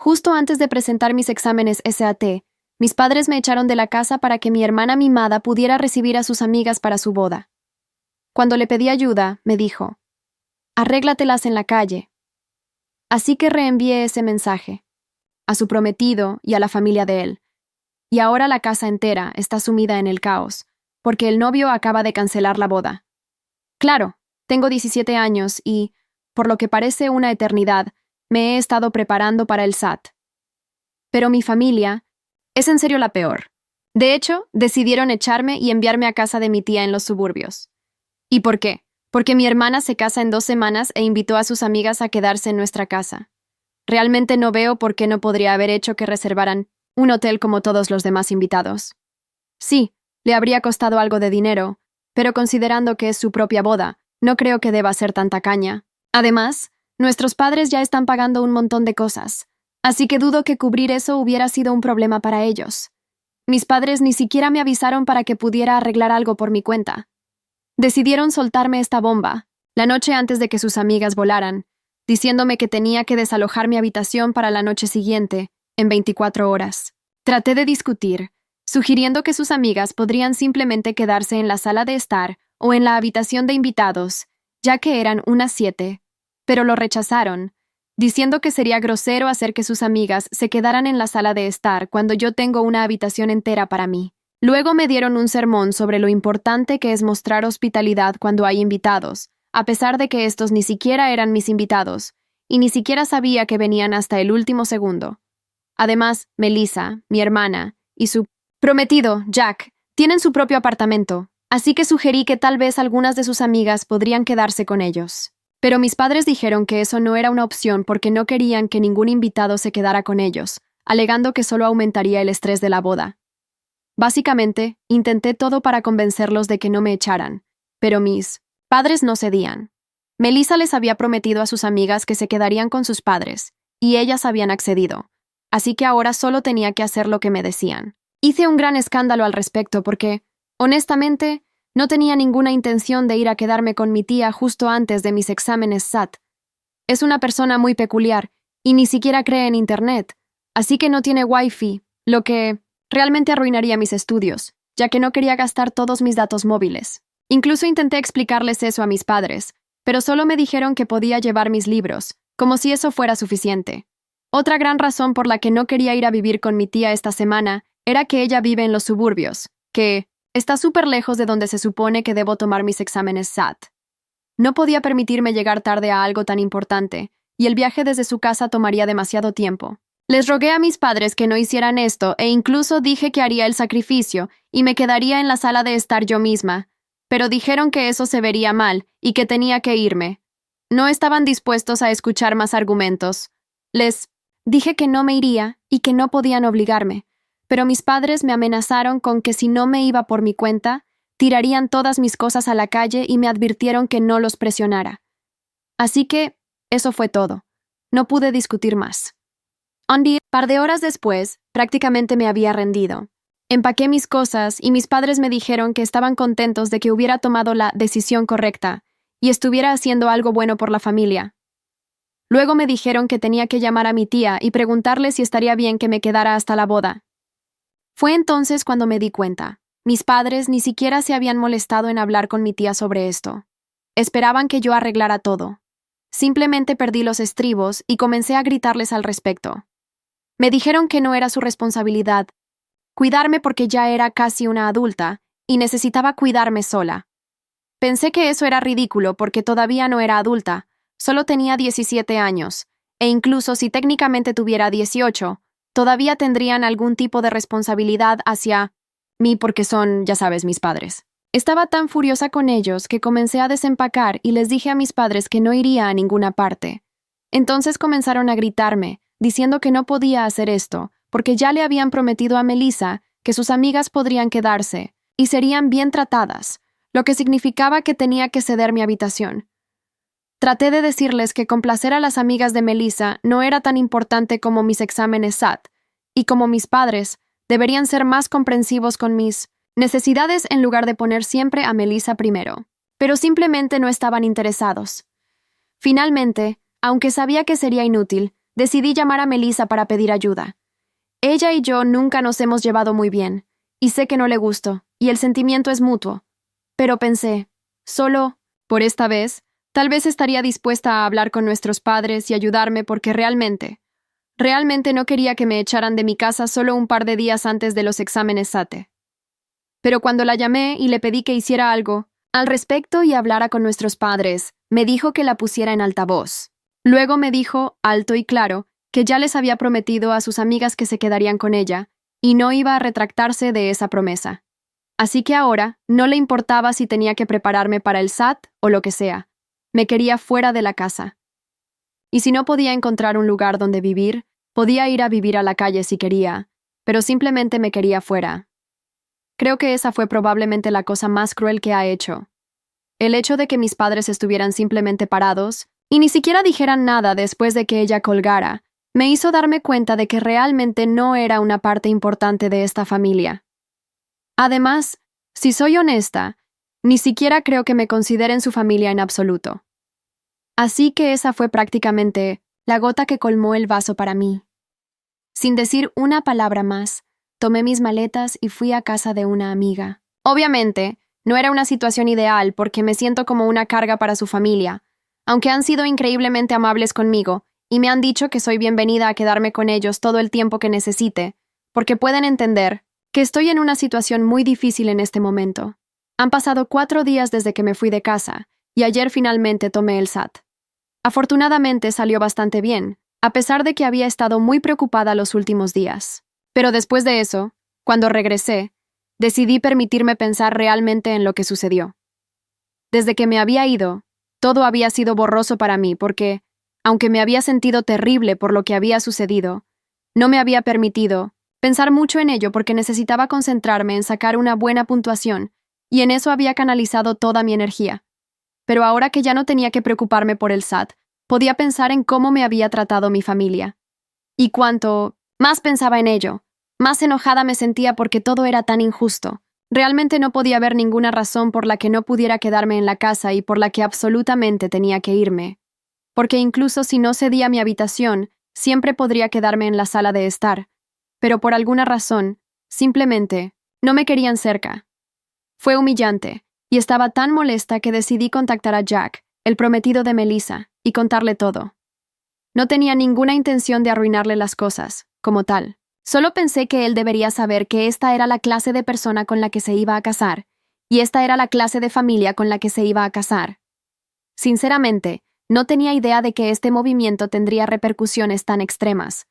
Justo antes de presentar mis exámenes SAT, mis padres me echaron de la casa para que mi hermana mimada pudiera recibir a sus amigas para su boda. Cuando le pedí ayuda, me dijo, «Arréglatelas en la calle». Así que reenvié ese mensaje a su prometido y a la familia de él. Y ahora la casa entera está sumida en el caos, porque el novio acaba de cancelar la boda. Claro, tengo 17 años y, por lo que parece una eternidad, me he estado preparando para el SAT. Pero mi familia es en serio la peor. De hecho, decidieron echarme y enviarme a casa de mi tía en los suburbios. ¿Y por qué? Porque mi hermana se casa en 2 semanas e invitó a sus amigas a quedarse en nuestra casa. Realmente no veo por qué no podría haber hecho que reservaran un hotel como todos los demás invitados. Sí, le habría costado algo de dinero, pero considerando que es su propia boda, no creo que deba ser tan tacaña. Además, nuestros padres ya están pagando un montón de cosas, así que dudo que cubrir eso hubiera sido un problema para ellos. Mis padres ni siquiera me avisaron para que pudiera arreglar algo por mi cuenta. Decidieron soltarme esta bomba, la noche antes de que sus amigas volaran, diciéndome que tenía que desalojar mi habitación para la noche siguiente, en 24 horas. Traté de discutir, sugiriendo que sus amigas podrían simplemente quedarse en la sala de estar o en la habitación de invitados, ya que eran unas 7, pero lo rechazaron, diciendo que sería grosero hacer que sus amigas se quedaran en la sala de estar cuando yo tengo una habitación entera para mí. Luego me dieron un sermón sobre lo importante que es mostrar hospitalidad cuando hay invitados, a pesar de que estos ni siquiera eran mis invitados, y ni siquiera sabía que venían hasta el último segundo. Además, Melissa, mi hermana, y su prometido, Jack, tienen su propio apartamento, así que sugerí que tal vez algunas de sus amigas podrían quedarse con ellos. Pero mis padres dijeron que eso no era una opción porque no querían que ningún invitado se quedara con ellos, alegando que solo aumentaría el estrés de la boda. Básicamente, intenté todo para convencerlos de que no me echaran, pero mis padres no cedían. Melissa les había prometido a sus amigas que se quedarían con sus padres, y ellas habían accedido, así que ahora solo tenía que hacer lo que me decían. Hice un gran escándalo al respecto porque, honestamente, no tenía ninguna intención de ir a quedarme con mi tía justo antes de mis exámenes SAT. Es una persona muy peculiar, y ni siquiera cree en Internet, así que no tiene Wi-Fi, lo que realmente arruinaría mis estudios, ya que no quería gastar todos mis datos móviles. Incluso intenté explicarles eso a mis padres, pero solo me dijeron que podía llevar mis libros, como si eso fuera suficiente. Otra gran razón por la que no quería ir a vivir con mi tía esta semana era que ella vive en los suburbios, que está súper lejos de donde se supone que debo tomar mis exámenes SAT. No podía permitirme llegar tarde a algo tan importante, y el viaje desde su casa tomaría demasiado tiempo. Les rogué a mis padres que no hicieran esto e incluso dije que haría el sacrificio y me quedaría en la sala de estar yo misma, pero dijeron que eso se vería mal y que tenía que irme. No estaban dispuestos a escuchar más argumentos. Les dije que no me iría y que no podían obligarme, pero mis padres me amenazaron con que si no me iba por mi cuenta, tirarían todas mis cosas a la calle y me advirtieron que no los presionara. Así que, eso fue todo. No pude discutir más. Un par de horas después, prácticamente me había rendido. Empaqué mis cosas y mis padres me dijeron que estaban contentos de que hubiera tomado la decisión correcta y estuviera haciendo algo bueno por la familia. Luego me dijeron que tenía que llamar a mi tía y preguntarle si estaría bien que me quedara hasta la boda. Fue entonces cuando me di cuenta. Mis padres ni siquiera se habían molestado en hablar con mi tía sobre esto. Esperaban que yo arreglara todo. Simplemente perdí los estribos y comencé a gritarles al respecto. Me dijeron que no era su responsabilidad cuidarme porque ya era casi una adulta y necesitaba cuidarme sola. Pensé que eso era ridículo porque todavía no era adulta, solo tenía 17 años, e incluso si técnicamente tuviera 18, todavía tendrían algún tipo de responsabilidad hacia mí porque son, ya sabes, mis padres. Estaba tan furiosa con ellos que comencé a desempacar y les dije a mis padres que no iría a ninguna parte. Entonces comenzaron a gritarme, diciendo que no podía hacer esto, porque ya le habían prometido a Melissa que sus amigas podrían quedarse y serían bien tratadas, lo que significaba que tenía que ceder mi habitación. Traté de decirles que complacer a las amigas de Melissa no era tan importante como mis exámenes SAT, y como mis padres, deberían ser más comprensivos con mis necesidades en lugar de poner siempre a Melissa primero. Pero simplemente no estaban interesados. Finalmente, aunque sabía que sería inútil, decidí llamar a Melissa para pedir ayuda. Ella y yo nunca nos hemos llevado muy bien, y sé que no le gusto, y el sentimiento es mutuo. Pero pensé, solo, por esta vez, tal vez estaría dispuesta a hablar con nuestros padres y ayudarme porque realmente no quería que me echaran de mi casa solo un par de días antes de los exámenes SAT. Pero cuando la llamé y le pedí que hiciera algo al respecto y hablara con nuestros padres, me dijo que la pusiera en altavoz. Luego me dijo, alto y claro, que ya les había prometido a sus amigas que se quedarían con ella, y no iba a retractarse de esa promesa. Así que ahora no le importaba si tenía que prepararme para el SAT o lo que sea. Me quería fuera de la casa. Y si no podía encontrar un lugar donde vivir, podía ir a vivir a la calle si quería, pero simplemente me quería fuera. Creo que esa fue probablemente la cosa más cruel que ha hecho. El hecho de que mis padres estuvieran simplemente parados y ni siquiera dijeran nada después de que ella colgara, me hizo darme cuenta de que realmente no era una parte importante de esta familia. Además, si soy honesta, ni siquiera creo que me consideren su familia en absoluto. Así que esa fue prácticamente la gota que colmó el vaso para mí. Sin decir una palabra más, tomé mis maletas y fui a casa de una amiga. Obviamente, no era una situación ideal porque me siento como una carga para su familia, aunque han sido increíblemente amables conmigo y me han dicho que soy bienvenida a quedarme con ellos todo el tiempo que necesite, porque pueden entender que estoy en una situación muy difícil en este momento. Han pasado 4 días desde que me fui de casa, y ayer finalmente tomé el SAT. Afortunadamente salió bastante bien, a pesar de que había estado muy preocupada los últimos días. Pero después de eso, cuando regresé, decidí permitirme pensar realmente en lo que sucedió. Desde que me había ido, todo había sido borroso para mí porque, aunque me había sentido terrible por lo que había sucedido, no me había permitido pensar mucho en ello porque necesitaba concentrarme en sacar una buena puntuación, y en eso había canalizado toda mi energía. Pero ahora que ya no tenía que preocuparme por el SAT, podía pensar en cómo me había tratado mi familia. Y cuanto más pensaba en ello, más enojada me sentía porque todo era tan injusto. Realmente no podía haber ninguna razón por la que no pudiera quedarme en la casa y por la que absolutamente tenía que irme. Porque incluso si no cedía mi habitación, siempre podría quedarme en la sala de estar. Pero por alguna razón, simplemente, no me querían cerca. Fue humillante, y estaba tan molesta que decidí contactar a Jack, el prometido de Melissa, y contarle todo. No tenía ninguna intención de arruinarle las cosas, como tal. Solo pensé que él debería saber que esta era la clase de persona con la que se iba a casar, y esta era la clase de familia con la que se iba a casar. Sinceramente, no tenía idea de que este movimiento tendría repercusiones tan extremas.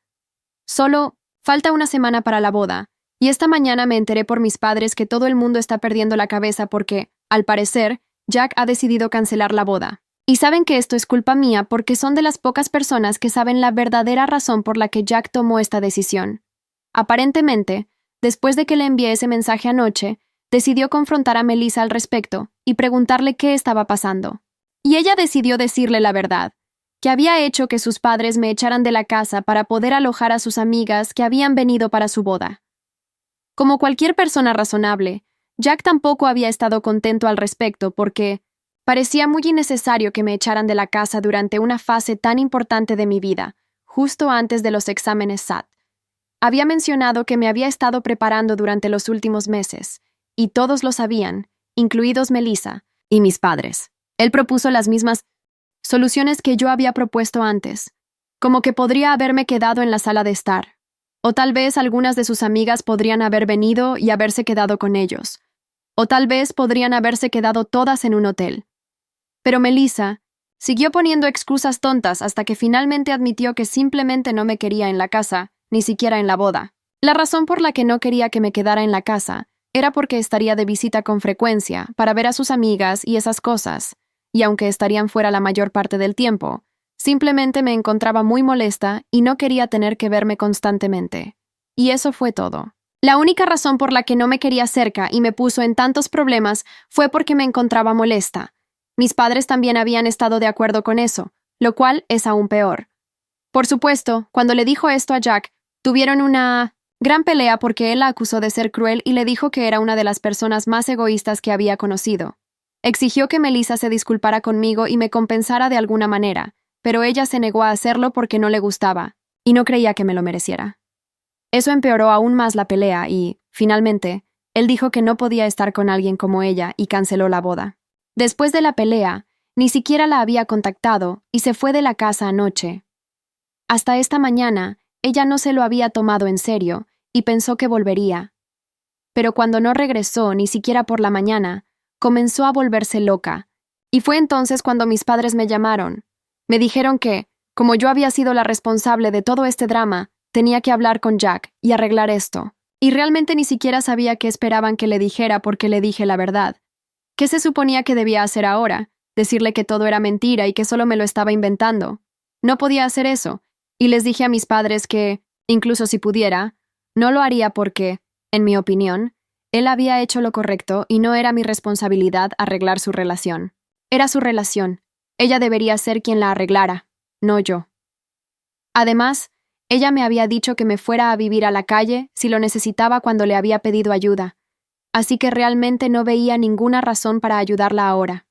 Solo, falta una semana para la boda, y esta mañana me enteré por mis padres que todo el mundo está perdiendo la cabeza porque, al parecer, Jack ha decidido cancelar la boda. Y saben que esto es culpa mía porque son de las pocas personas que saben la verdadera razón por la que Jack tomó esta decisión. Aparentemente, después de que le envié ese mensaje anoche, decidió confrontar a Melissa al respecto y preguntarle qué estaba pasando. Y ella decidió decirle la verdad, que había hecho que sus padres me echaran de la casa para poder alojar a sus amigas que habían venido para su boda. Como cualquier persona razonable, Jack tampoco había estado contento al respecto porque parecía muy innecesario que me echaran de la casa durante una fase tan importante de mi vida, justo antes de los exámenes SAT. Había mencionado que me había estado preparando durante los últimos meses, y todos lo sabían, incluidos Melissa y mis padres. Él propuso las mismas soluciones que yo había propuesto antes, como que podría haberme quedado en la sala de estar, o tal vez algunas de sus amigas podrían haber venido y haberse quedado con ellos, o tal vez podrían haberse quedado todas en un hotel. Pero Melissa siguió poniendo excusas tontas hasta que finalmente admitió que simplemente no me quería en la casa, ni siquiera en la boda. La razón por la que no quería que me quedara en la casa era porque estaría de visita con frecuencia para ver a sus amigas y esas cosas, y aunque estarían fuera la mayor parte del tiempo, simplemente me encontraba muy molesta y no quería tener que verme constantemente. Y eso fue todo. La única razón por la que no me quería cerca y me puso en tantos problemas fue porque me encontraba molesta. Mis padres también habían estado de acuerdo con eso, lo cual es aún peor. Por supuesto, cuando le dijo esto a Jack, tuvieron una gran pelea porque él la acusó de ser cruel y le dijo que era una de las personas más egoístas que había conocido. Exigió que Melissa se disculpara conmigo y me compensara de alguna manera, pero ella se negó a hacerlo porque no le gustaba, y no creía que me lo mereciera. Eso empeoró aún más la pelea y, finalmente, él dijo que no podía estar con alguien como ella y canceló la boda. Después de la pelea, ni siquiera la había contactado y se fue de la casa anoche. Hasta esta mañana, ella no se lo había tomado en serio y pensó que volvería. Pero cuando no regresó ni siquiera por la mañana, comenzó a volverse loca. Y fue entonces cuando mis padres me llamaron. Me dijeron que, como yo había sido la responsable de todo este drama, tenía que hablar con Jack y arreglar esto. Y realmente ni siquiera sabía qué esperaban que le dijera porque le dije la verdad. ¿Qué se suponía que debía hacer ahora? Decirle que todo era mentira y que solo me lo estaba inventando. No podía hacer eso, y les dije a mis padres que, incluso si pudiera, no lo haría porque, en mi opinión, él había hecho lo correcto y no era mi responsabilidad arreglar su relación. Era su relación. Ella debería ser quien la arreglara, no yo. Además, ella me había dicho que me fuera a vivir a la calle si lo necesitaba cuando le había pedido ayuda, así que realmente no veía ninguna razón para ayudarla ahora.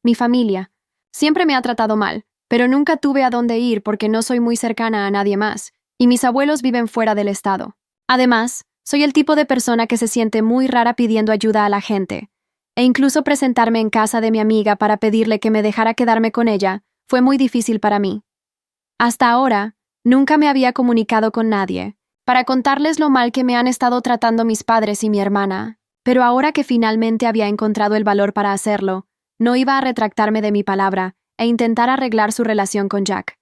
Mi familia siempre me ha tratado mal, pero nunca tuve a dónde ir porque no soy muy cercana a nadie más, y mis abuelos viven fuera del estado. Además, soy el tipo de persona que se siente muy rara pidiendo ayuda a la gente, e incluso presentarme en casa de mi amiga para pedirle que me dejara quedarme con ella fue muy difícil para mí. Hasta ahora, nunca me había comunicado con nadie, para contarles lo mal que me han estado tratando mis padres y mi hermana, pero ahora que finalmente había encontrado el valor para hacerlo, no iba a retractarme de mi palabra e intentar arreglar su relación con Jack.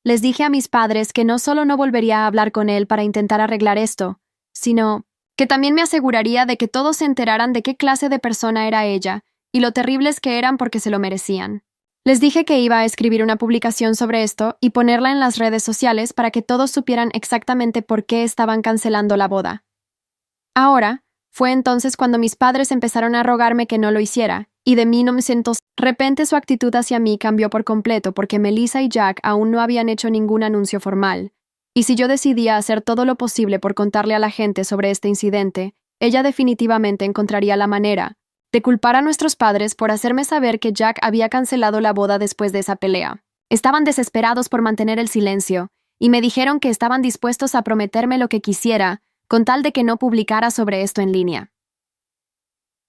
Les dije a mis padres que no solo no volvería a hablar con él para intentar arreglar esto, sino que también me aseguraría de que todos se enteraran de qué clase de persona era ella y lo terribles que eran porque se lo merecían. Les dije que iba a escribir una publicación sobre esto y ponerla en las redes sociales para que todos supieran exactamente por qué estaban cancelando la boda. Ahora, fue entonces cuando mis padres empezaron a rogarme que no lo hiciera, y de 1900, de repente su actitud hacia mí cambió por completo porque Melissa y Jack aún no habían hecho ningún anuncio formal. Y si yo decidía hacer todo lo posible por contarle a la gente sobre este incidente, ella definitivamente encontraría la manera de culpar a nuestros padres por hacerme saber que Jack había cancelado la boda después de esa pelea. Estaban desesperados por mantener el silencio, y me dijeron que estaban dispuestos a prometerme lo que quisiera, con tal de que no publicara sobre esto en línea.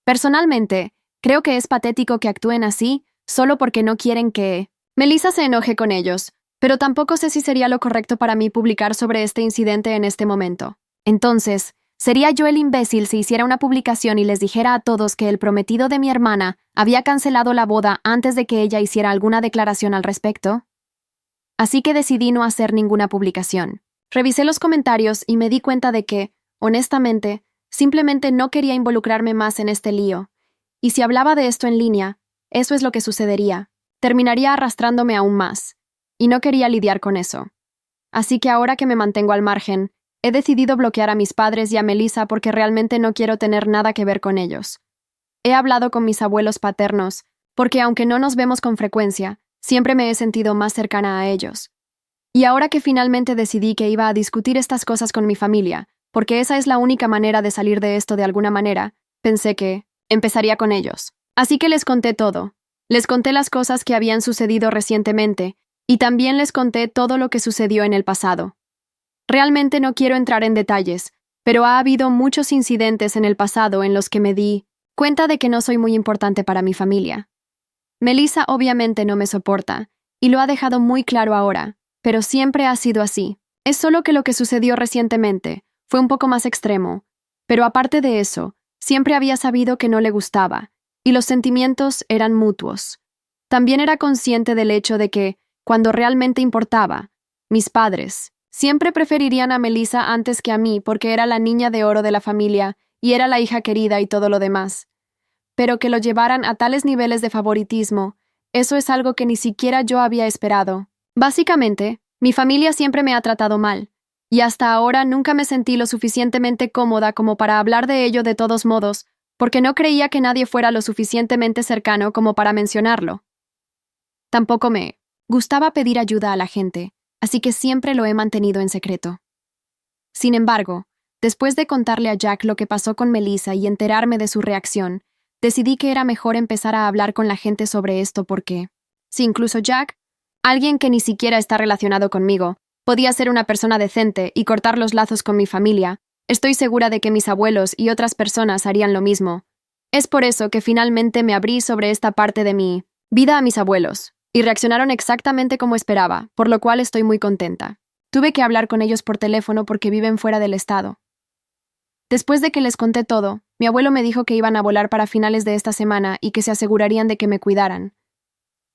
Personalmente, creo que es patético que actúen así solo porque no quieren que Melissa se enoje con ellos, pero tampoco sé si sería lo correcto para mí publicar sobre este incidente en este momento. Entonces, ¿sería yo el imbécil si hiciera una publicación y les dijera a todos que el prometido de mi hermana había cancelado la boda antes de que ella hiciera alguna declaración al respecto? Así que decidí no hacer ninguna publicación. Revisé los comentarios y me di cuenta de que, honestamente, simplemente no quería involucrarme más en este lío. Y si hablaba de esto en línea, eso es lo que sucedería. Terminaría arrastrándome aún más. Y no quería lidiar con eso. Así que ahora que me mantengo al margen, he decidido bloquear a mis padres y a Melissa porque realmente no quiero tener nada que ver con ellos. He hablado con mis abuelos paternos, porque aunque no nos vemos con frecuencia, siempre me he sentido más cercana a ellos. Y ahora que finalmente decidí que iba a discutir estas cosas con mi familia, porque esa es la única manera de salir de esto de alguna manera, pensé que empezaría con ellos. Así que les conté todo. Les conté las cosas que habían sucedido recientemente, y también les conté todo lo que sucedió en el pasado. Realmente no quiero entrar en detalles, pero ha habido muchos incidentes en el pasado en los que me di cuenta de que no soy muy importante para mi familia. Melissa obviamente no me soporta, y lo ha dejado muy claro ahora, pero siempre ha sido así. Es solo que lo que sucedió recientemente fue un poco más extremo, pero aparte de eso, siempre había sabido que no le gustaba, y los sentimientos eran mutuos. También era consciente del hecho de que, cuando realmente importaba, mis padres siempre preferirían a Melissa antes que a mí porque era la niña de oro de la familia y era la hija querida y todo lo demás. Pero que lo llevaran a tales niveles de favoritismo, eso es algo que ni siquiera yo había esperado. Básicamente, mi familia siempre me ha tratado mal, y hasta ahora nunca me sentí lo suficientemente cómoda como para hablar de ello de todos modos, porque no creía que nadie fuera lo suficientemente cercano como para mencionarlo. Tampoco me gustaba pedir ayuda a la gente, así que siempre lo he mantenido en secreto. Sin embargo, después de contarle a Jack lo que pasó con Melissa y enterarme de su reacción, decidí que era mejor empezar a hablar con la gente sobre esto porque, si incluso Jack Alguien que ni siquiera está relacionado conmigo. Podía ser una persona decente y cortar los lazos con mi familia. Estoy segura de que mis abuelos y otras personas harían lo mismo. Es por eso que finalmente me abrí sobre esta parte de mi vida a mis abuelos, y reaccionaron exactamente como esperaba, por lo cual estoy muy contenta. Tuve que hablar con ellos por teléfono porque viven fuera del estado. Después de que les conté todo, mi abuelo me dijo que iban a volar para finales de esta semana y que se asegurarían de que me cuidaran.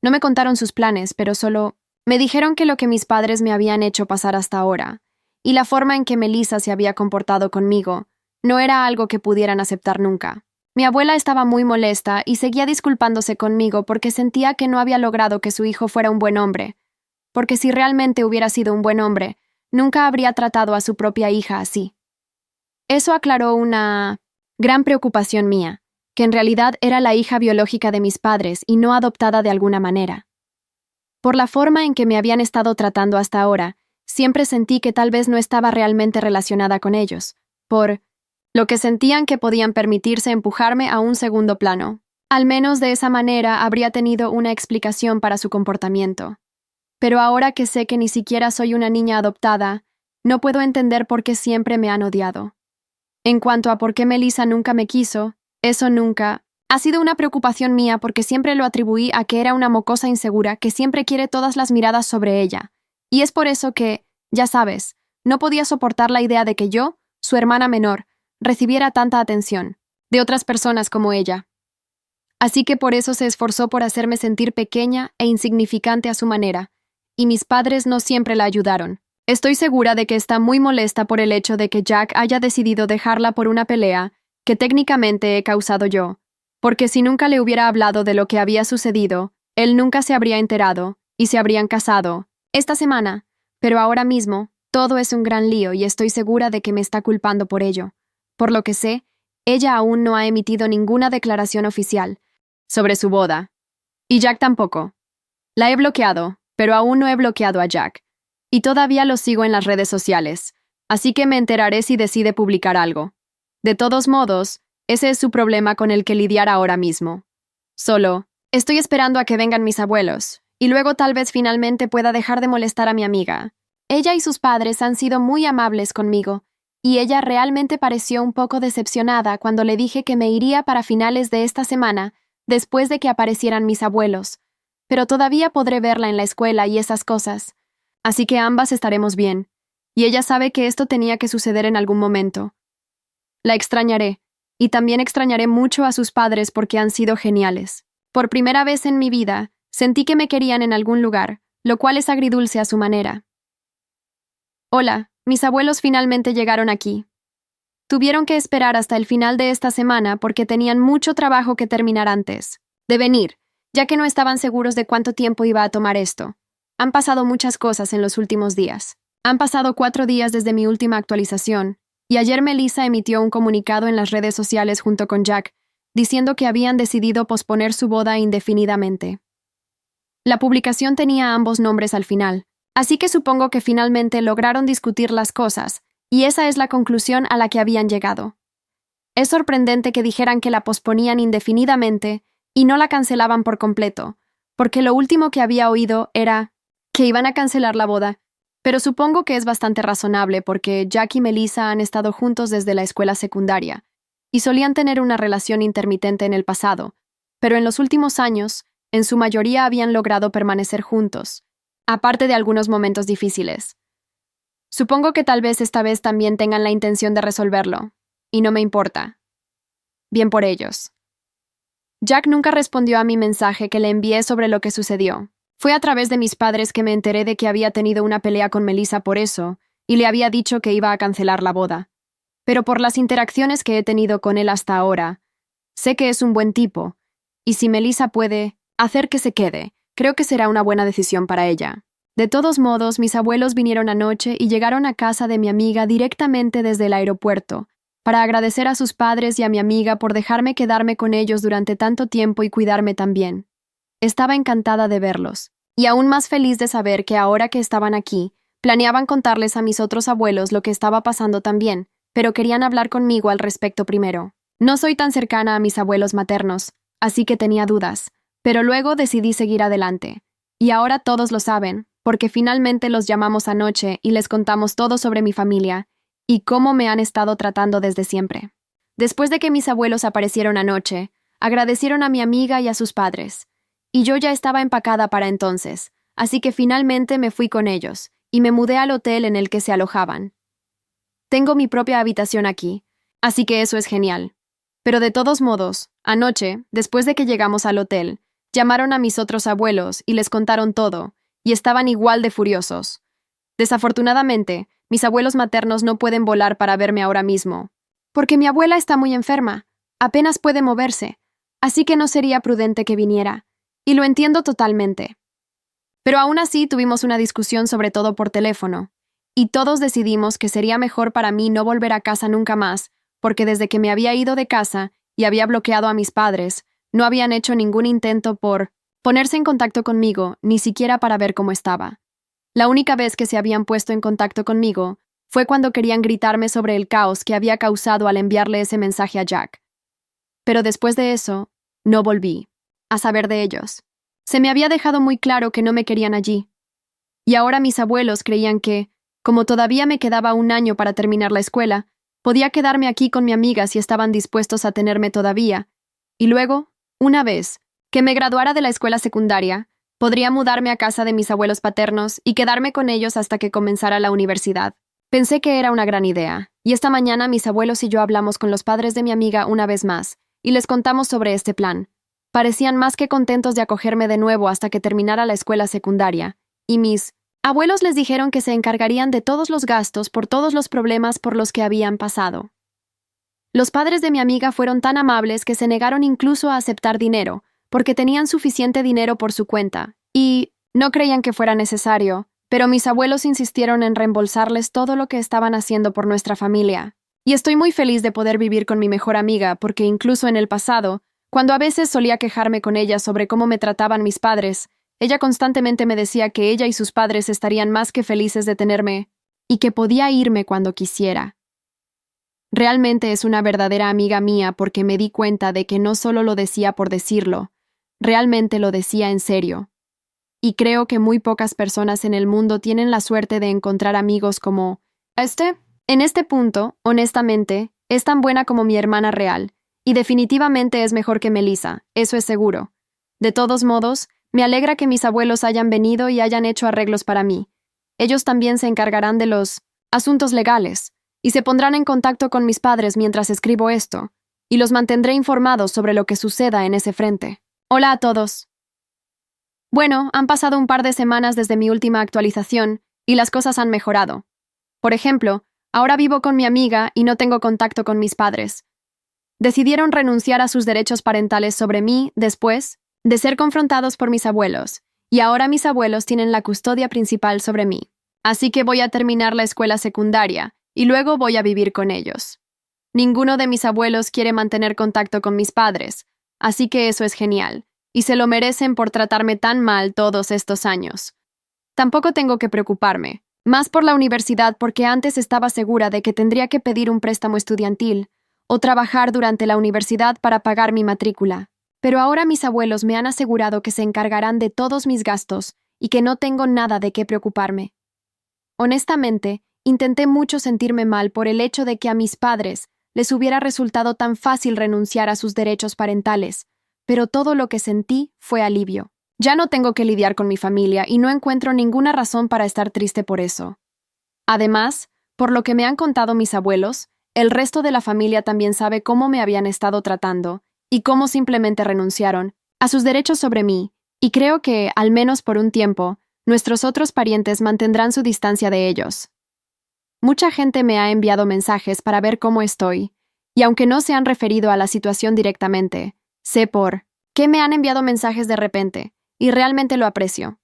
No me contaron sus planes, pero solo me dijeron que lo que mis padres me habían hecho pasar hasta ahora, y la forma en que Melissa se había comportado conmigo, no era algo que pudieran aceptar nunca. Mi abuela estaba muy molesta y seguía disculpándose conmigo porque sentía que no había logrado que su hijo fuera un buen hombre, porque si realmente hubiera sido un buen hombre, nunca habría tratado a su propia hija así. Eso aclaró una gran preocupación mía, que en realidad era la hija biológica de mis padres y no adoptada de alguna manera. Por la forma en que me habían estado tratando hasta ahora, siempre sentí que tal vez no estaba realmente relacionada con ellos, por lo que sentían que podían permitirse empujarme a un segundo plano. Al menos de esa manera habría tenido una explicación para su comportamiento. Pero ahora que sé que ni siquiera soy una niña adoptada, no puedo entender por qué siempre me han odiado. En cuanto a por qué Melissa nunca me quiso, eso nunca ha sido una preocupación mía porque siempre lo atribuí a que era una mocosa insegura que siempre quiere todas las miradas sobre ella. Y es por eso que, ya sabes, no podía soportar la idea de que yo, su hermana menor, recibiera tanta atención de otras personas como ella. Así que por eso se esforzó por hacerme sentir pequeña e insignificante a su manera, y mis padres no siempre la ayudaron. Estoy segura de que está muy molesta por el hecho de que Jack haya decidido dejarla por una pelea que técnicamente he causado yo, porque si nunca le hubiera hablado de lo que había sucedido, él nunca se habría enterado y se habrían casado esta semana, pero ahora mismo todo es un gran lío y estoy segura de que me está culpando por ello. Por lo que sé, ella aún no ha emitido ninguna declaración oficial sobre su boda. Y Jack tampoco. La he bloqueado, pero aún no he bloqueado a Jack. Y todavía lo sigo en las redes sociales, así que me enteraré si decide publicar algo. De todos modos, ese es su problema con el que lidiar ahora mismo. Solo, estoy esperando a que vengan mis abuelos, y luego tal vez finalmente pueda dejar de molestar a mi amiga. Ella y sus padres han sido muy amables conmigo, y ella realmente pareció un poco decepcionada cuando le dije que me iría para finales de esta semana, después de que aparecieran mis abuelos. Pero todavía podré verla en la escuela y esas cosas. Así que ambas estaremos bien, y ella sabe que esto tenía que suceder en algún momento. La extrañaré, y también extrañaré mucho a sus padres porque han sido geniales. Por primera vez en mi vida, sentí que me querían en algún lugar, lo cual es agridulce a su manera. Hola, mis abuelos finalmente llegaron aquí. Tuvieron que esperar hasta el final de esta semana porque tenían mucho trabajo que terminar antes de venir, ya que no estaban seguros de cuánto tiempo iba a tomar esto. Han pasado muchas cosas en los últimos días. Han pasado 4 días desde mi última actualización, y ayer Melissa emitió un comunicado en las redes sociales junto con Jack, diciendo que habían decidido posponer su boda indefinidamente. La publicación tenía ambos nombres al final, así que supongo que finalmente lograron discutir las cosas, y esa es la conclusión a la que habían llegado. Es sorprendente que dijeran que la posponían indefinidamente y no la cancelaban por completo, porque lo último que había oído era que iban a cancelar la boda, pero supongo que es bastante razonable porque Jack y Melissa han estado juntos desde la escuela secundaria y solían tener una relación intermitente en el pasado, pero en los últimos años, en su mayoría habían logrado permanecer juntos, aparte de algunos momentos difíciles. Supongo que tal vez esta vez también tengan la intención de resolverlo, y no me importa. Bien por ellos. Jack nunca respondió a mi mensaje que le envié sobre lo que sucedió. Fue a través de mis padres que me enteré de que había tenido una pelea con Melissa por eso, y le había dicho que iba a cancelar la boda. Pero por las interacciones que he tenido con él hasta ahora, sé que es un buen tipo, y si Melissa puede hacer que se quede, creo que será una buena decisión para ella. De todos modos, mis abuelos vinieron anoche y llegaron a casa de mi amiga directamente desde el aeropuerto, para agradecer a sus padres y a mi amiga por dejarme quedarme con ellos durante tanto tiempo y cuidarme también. Estaba encantada de verlos, y aún más feliz de saber que ahora que estaban aquí, planeaban contarles a mis otros abuelos lo que estaba pasando también, pero querían hablar conmigo al respecto primero. No soy tan cercana a mis abuelos maternos, así que tenía dudas, pero luego decidí seguir adelante, Y ahora todos lo saben, porque finalmente los llamamos anoche y les contamos todo sobre mi familia y cómo me han estado tratando desde siempre. Después de que mis abuelos aparecieron anoche, agradecieron a mi amiga y a sus padres. Y yo ya estaba empacada para entonces, así que finalmente me fui con ellos y me mudé al hotel en el que se alojaban. Tengo mi propia habitación aquí, así que eso es genial. Pero de todos modos, anoche, después de que llegamos al hotel, llamaron a mis otros abuelos y les contaron todo, y estaban igual de furiosos. Desafortunadamente, mis abuelos maternos no pueden volar para verme ahora mismo, porque mi abuela está muy enferma, apenas puede moverse, así que no sería prudente que viniera, y lo entiendo totalmente. Pero aún así tuvimos una discusión sobre todo por teléfono, y todos decidimos que sería mejor para mí no volver a casa nunca más, porque desde que me había ido de casa y había bloqueado a mis padres, no habían hecho ningún intento por ponerse en contacto conmigo, ni siquiera para ver cómo estaba. La única vez que se habían puesto en contacto conmigo fue cuando querían gritarme sobre el caos que había causado al enviarle ese mensaje a Jack. Pero después de eso, no volví a saber de ellos. Se me había dejado muy claro que no me querían allí. Y ahora mis abuelos creían que, como todavía me quedaba un año para terminar la escuela, podía quedarme aquí con mi amiga si estaban dispuestos a tenerme todavía. Y luego, una vez que me graduara de la escuela secundaria, podría mudarme a casa de mis abuelos paternos y quedarme con ellos hasta que comenzara la universidad. Pensé que era una gran idea, y esta mañana mis abuelos y yo hablamos con los padres de mi amiga una vez más, y les contamos sobre este plan. Parecían más que contentos de acogerme de nuevo hasta que terminara la escuela secundaria, y mis abuelos les dijeron que se encargarían de todos los gastos por todos los problemas por los que habían pasado. Los padres de mi amiga fueron tan amables que se negaron incluso a aceptar dinero, porque tenían suficiente dinero por su cuenta, y no creían que fuera necesario, pero mis abuelos insistieron en reembolsarles todo lo que estaban haciendo por nuestra familia. Y estoy muy feliz de poder vivir con mi mejor amiga, porque incluso en el pasado, cuando a veces solía quejarme con ella sobre cómo me trataban mis padres, ella constantemente me decía que ella y sus padres estarían más que felices de tenerme, y que podía irme cuando quisiera. Realmente es una verdadera amiga mía porque me di cuenta de que no solo lo decía por decirlo, realmente lo decía en serio. Y creo que muy pocas personas en el mundo tienen la suerte de encontrar amigos como este. En este punto, honestamente, es tan buena como mi hermana real, y definitivamente es mejor que Melissa, eso es seguro. De todos modos, me alegra que mis abuelos hayan venido y hayan hecho arreglos para mí. Ellos también se encargarán de los asuntos legales, y se pondrán en contacto con mis padres mientras escribo esto, y los mantendré informados sobre lo que suceda en ese frente. Hola a todos. Bueno, han pasado un par de semanas desde mi última actualización, y las cosas han mejorado. Por ejemplo, ahora vivo con mi amiga y no tengo contacto con mis padres. Decidieron renunciar a sus derechos parentales sobre mí después de ser confrontados por mis abuelos, y ahora mis abuelos tienen la custodia principal sobre mí. Así que voy a terminar la escuela secundaria, y luego voy a vivir con ellos. Ninguno de mis abuelos quiere mantener contacto con mis padres, así que eso es genial, y se lo merecen por tratarme tan mal todos estos años. Tampoco tengo que preocuparme, más por la universidad porque antes estaba segura de que tendría que pedir un préstamo estudiantil o trabajar durante la universidad para pagar mi matrícula. Pero ahora mis abuelos me han asegurado que se encargarán de todos mis gastos y que no tengo nada de qué preocuparme. Honestamente, intenté mucho sentirme mal por el hecho de que a mis padres les hubiera resultado tan fácil renunciar a sus derechos parentales, pero todo lo que sentí fue alivio. Ya no tengo que lidiar con mi familia y no encuentro ninguna razón para estar triste por eso. Además, por lo que me han contado mis abuelos, el resto de la familia también sabe cómo me habían estado tratando y cómo simplemente renunciaron a sus derechos sobre mí, y creo que, al menos por un tiempo, nuestros otros parientes mantendrán su distancia de ellos. Mucha gente me ha enviado mensajes para ver cómo estoy, y aunque no se han referido a la situación directamente, sé por qué me han enviado mensajes de repente, y realmente lo aprecio.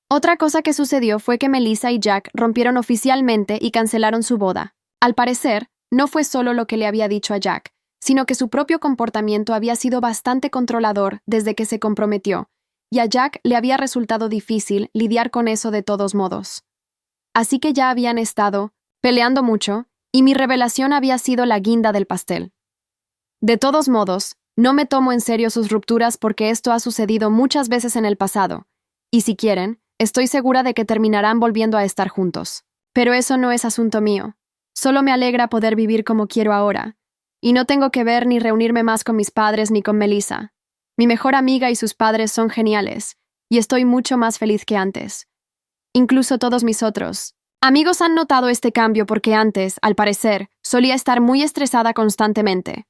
Otra cosa que sucedió fue que Melissa y Jack rompieron oficialmente y cancelaron su boda. Al parecer, no fue solo lo que le había dicho a Jack, sino que su propio comportamiento había sido bastante controlador desde que se comprometió, y a Jack le había resultado difícil lidiar con eso de todos modos. Así que ya habían estado peleando mucho, y mi revelación había sido la guinda del pastel. De todos modos, no me tomo en serio sus rupturas porque esto ha sucedido muchas veces en el pasado, Y si quieren, estoy segura de que terminarán volviendo a estar juntos. Pero eso no es asunto mío. Solo me alegra poder vivir como quiero ahora. Y no tengo que ver ni reunirme más con mis padres ni con Melissa. Mi mejor amiga y sus padres son geniales, y estoy mucho más feliz que antes. Incluso todos mis otros amigos han notado este cambio porque antes, al parecer, solía estar muy estresada constantemente.